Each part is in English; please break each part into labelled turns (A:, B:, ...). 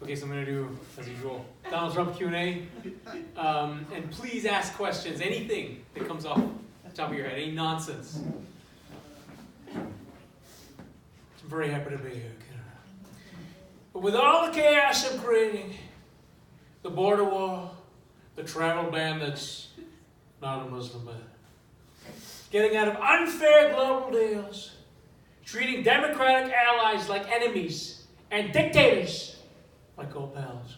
A: Okay, so I'm going to do, as usual, Donald Trump Q&A. And please ask questions, anything that comes off the top of your head, any nonsense. I'm very happy to be here. But with all the chaos I'm creating, the border wall, the travel ban that's not a Muslim ban, getting out of unfair global deals, treating democratic allies like enemies, and dictators like old pals.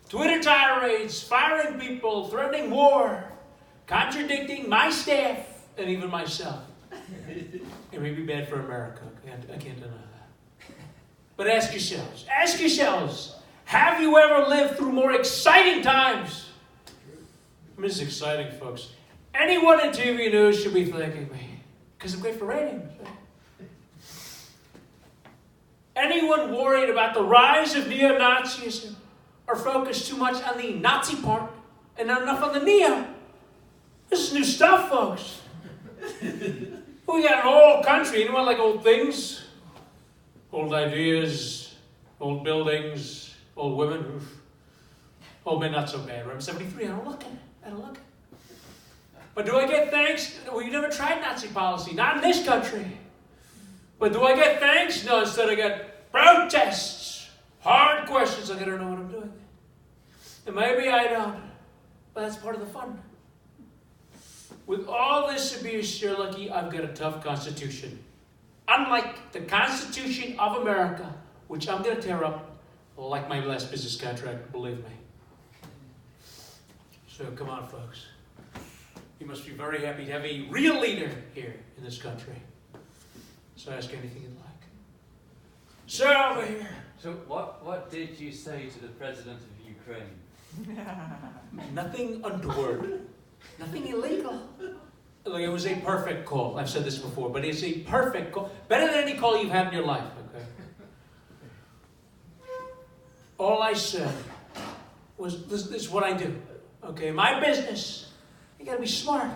A: Twitter tirades, firing people, threatening war, contradicting my staff and even myself. It may be bad for America. I can't deny that. But ask yourselves, have you ever lived through more exciting times? I mean, it's exciting, folks. Anyone in TV news should be thanking me, because I'm great for ratings. Anyone worried about the rise of neo-Nazism or focused too much on the Nazi part and not enough on the neo? This is new stuff, folks. We got an old country. Anyone like old things? Old ideas, old buildings, old women. Old men, not so bad. I'm 73. I don't look it. But do I get thanks? Well, you never tried Nazi policy. Not in this country. But do I get thanks? No, instead I get protests. Hard questions like I don't know what I'm doing. And maybe I don't. But that's part of the fun. With all this abuse, you're lucky I've got a tough constitution. Unlike the Constitution of America, which I'm going to tear up like my last business contract, believe me. So come on, folks. You must be very happy to have a real leader here in this country. So ask anything you'd like. Sir, over here.
B: So what did you say to the president of Ukraine?
A: Nothing untoward. Nothing illegal. Look, it was a perfect call. I've said this before, but it's a perfect call. Better than any call you've had in your life, okay? All I said was, this is what I do. Okay, my business. You gotta be smart.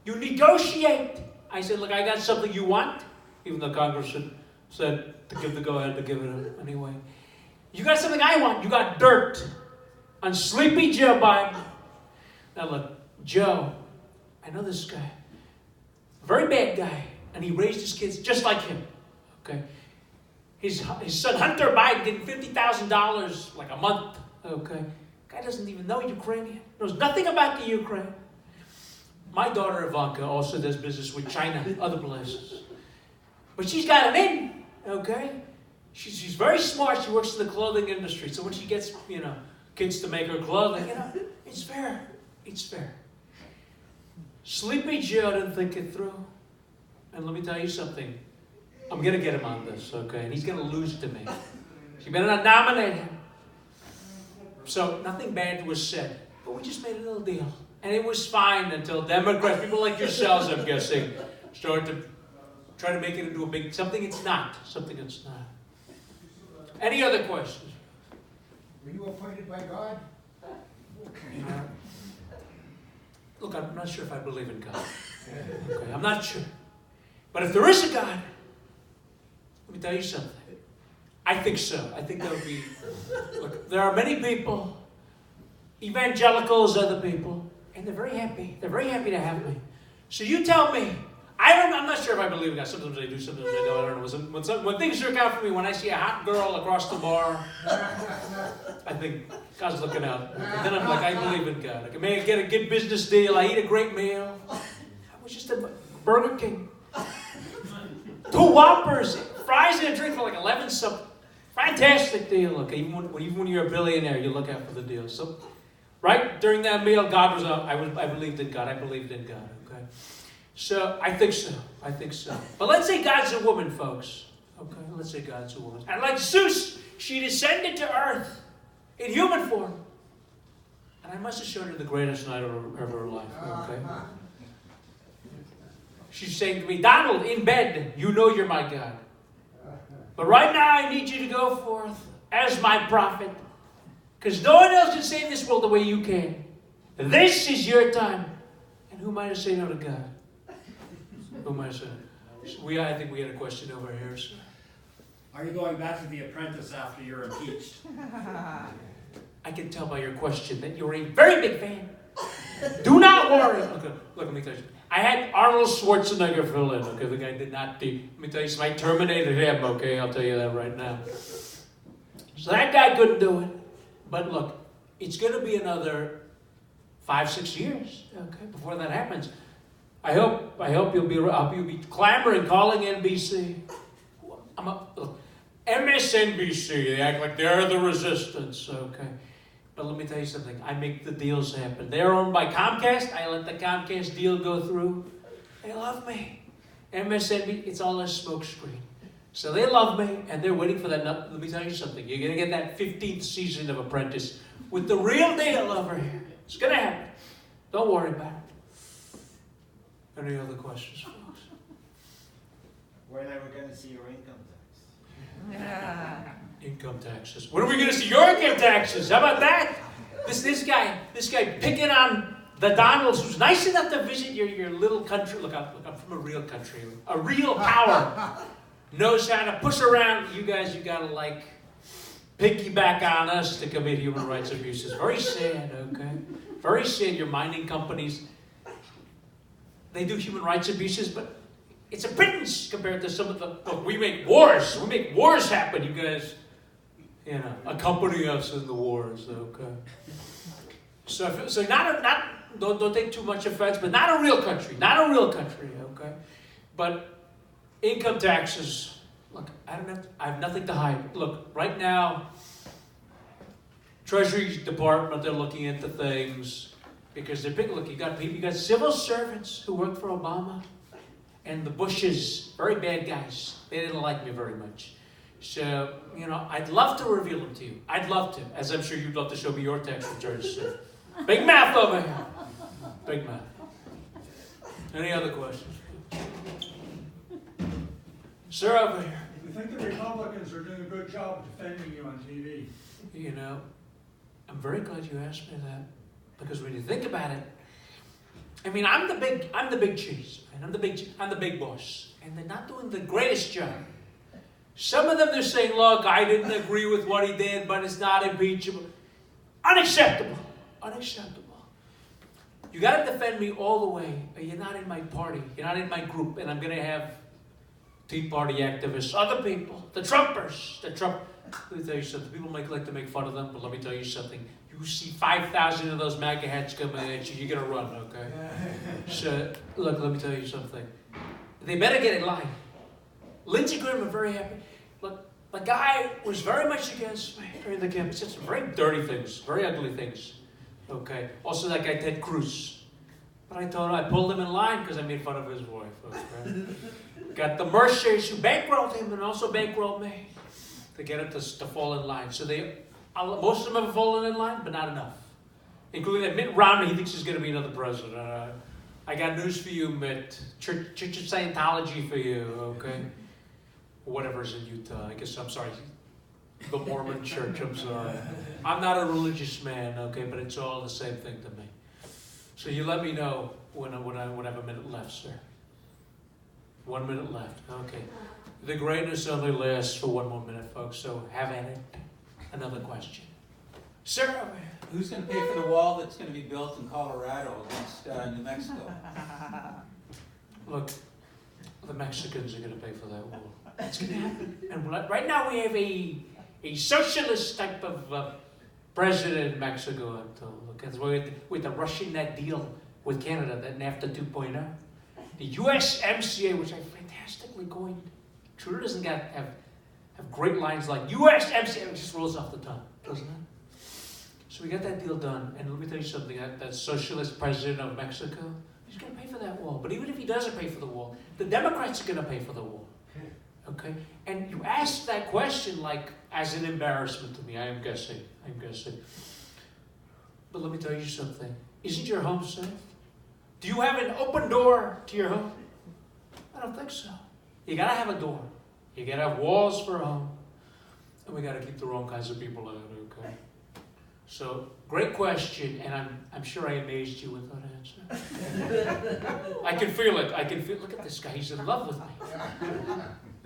A: You negotiate. I said, look, I got something you want. Even though Congress said to give the go-ahead to give it anyway. You got something I want. You got dirt on Sleepy Joe Biden. Now look, Joe, I know this guy. Very bad guy. And he raised his kids just like him. Okay. His son Hunter Biden getting $50,000 like a month. Okay. Guy doesn't even know Ukrainian. Knows nothing about the Ukraine. My daughter Ivanka also does business with China, other places. But she's got it in, okay? She's very smart. She works in the clothing industry. So when she gets, kids to make her clothing, it's fair. It's fair. Sleepy Joe didn't think it through. And let me tell you something. I'm going to get him on this, okay? And he's going to lose to me. So you better not nominate him. So nothing bad was said. But we just made a little deal. And it was fine until Democrats, people like yourselves, I'm guessing, started to try to make it into a big something it's not. Something it's not. Any other questions?
C: Were you appointed by God?
A: Look, I'm not sure if I believe in God. Okay, I'm not sure. But if there is a God, let me tell you something. I think so. I think that would be... Look, there are many people, evangelicals, other people, and they're very happy. They're very happy to have me. So you tell me. I'm not sure if I believe in God. Sometimes I do, sometimes I don't. I don't know. When things work out for me, when I see a hot girl across the bar, I think God's looking out. And then I'm like, I believe in God. I may get a good business deal. I eat a great meal. I was just at Burger King. 2 Whoppers, fries and a drink for like 11 something. Fantastic deal. Okay, even when you're a billionaire, you look out for the deal. So, right during that meal, God was up. I believed in God. I believed in God. Okay. So, I think so. But let's say God's a woman, folks. Okay, let's say God's a woman. And like Zeus, she descended to earth in human form. And I must have showed her the greatest night of her life. Okay? She's saying to me, Donald, in bed, you know you're my God. But right now, I need you to go forth as my prophet. Because no one else can save this world the way you can. This is your time. And who am I to say no to God? Who am I to say no? I think we had a question over here, sir.
C: Are you going back to the Apprentice after you're impeached?
A: I can tell by your question that you're a very big fan. Do not worry. Look, let me tell you. I had Arnold Schwarzenegger fill in. Okay, the guy did not. Let me tell you something. I terminated him. Okay, I'll tell you that right now. So that guy couldn't do it. But look, it's going to be another 5-6 years. Okay, before that happens. I hope you'll be clamoring, calling NBC. Look, MSNBC. They act like they're the resistance. Okay. But let me tell you something. I make the deals happen. They're owned by Comcast. I let the Comcast deal go through. They love me. MSNBC, it's all a smokescreen. So they love me, and they're waiting for that. Let me tell you something. You're going to get that 15th season of Apprentice with the real deal over here. It's going to happen. Don't worry about it. Any other questions, folks?
C: When are we going to see your income tax?
D: Yeah.
A: Income taxes. When are we going to see your income taxes? How about that? This guy picking on the Donalds, who's nice enough to visit your little country. Look, I'm from a real country. A real power knows how to push around. You guys, you got to like piggyback on us to commit human rights abuses. Very sad, okay? Very sad. Your mining companies, they do human rights abuses, but it's a pittance compared to some of the. Look, we make wars. We make wars happen. You guys, accompany us in the wars. Okay. So don't take too much offense, but not a real country. Not a real country. Okay. But income taxes. Look, I have nothing to hide. Look, right now, Treasury Department, they're looking into things because they're picking. Look, you got civil servants who work for Obama. And the Bushes, very bad guys. They didn't like me very much. So, I'd love to reveal them to you. I'd love to, as I'm sure you'd love to show me your tax returns. So. Big math over here. Big math. Any other questions? Sir, over here.
E: You think the Republicans are doing a good job defending you on TV?
A: I'm very glad you asked me that. Because when you think about it, I'm the big cheese, man. I'm the big boss. And they're not doing the greatest job. Some of them, they're saying, look, I didn't agree with what he did, but it's not impeachable. Unacceptable. Unacceptable. You got to defend me all the way. You're not in my party. You're not in my group. And I'm going to have Tea Party activists, other people, the Trumpers. Let me tell you something. People might like to make fun of them, but let me tell you something. You see 5,000 of those MAGA hats coming at you, you're going to run, okay? So, look, let me tell you something. They better get in line. Lindsey Graham, I'm very happy. Look, the guy was very much against me during the campaign. He said some very dirty things, very ugly things, okay? Also, that guy, Ted Cruz. But I pulled him in line because I made fun of his wife, okay? Got the Mercers who bankrolled him and also bankrolled me to get him to fall in line. So most of them have fallen in line, but not enough. Including that Mitt Romney, he thinks he's going to be another president. I got news for you, Mitt. Church of Scientology for you, okay? Whatever's in Utah. I'm sorry. The Mormon Church, I'm sorry. I'm not a religious man, okay, but it's all the same thing to me. So you let me know when I have a minute left, sir. 1 minute left, okay. The greatness only lasts for 1 more minute, folks, so have at it. Another question. Sir, over here.
F: Who's going to pay for the wall that's going to be built in Colorado against New Mexico?
A: Look, the Mexicans are going to pay for that wall. It's going to happen. And right now we have a socialist type of president in Mexico. Because with the Russian that deal with Canada, that NAFTA 2.0. The USMCA, which I fantastically coined. Trudeau doesn't have great lines like USMCA. It just rolls off the tongue, doesn't it? So we got that deal done. And let me tell you something. That socialist president of Mexico, he's going to pay for that wall. But even if he doesn't pay for the wall, the Democrats are going to pay for the wall. Okay? And you asked that question like as an embarrassment to me. I am guessing. But let me tell you something. Isn't your home safe? Do you have an open door to your home? I don't think so. You got to have a door. You got to have walls for a home. And we got to keep the wrong kinds of people out, okay? So, great question, and I'm sure I amazed you with that answer. I can feel it. Look at this guy. He's in love with me.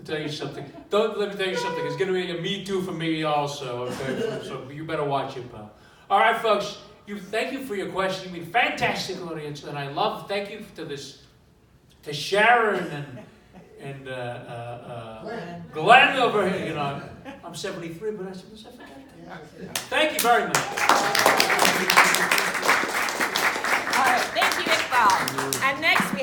A: tell you something. Let me tell you something. It's going to be a Me Too for me also. Okay, so you better watch it, pal. All right, folks. Thank you for your question. You've been a fantastic audience, and I love. Thank you to Sharon and Glen over here. You know, I'm 73, but I forgot that. Thank you very much.
D: All right, thank you, Iqbal. And next we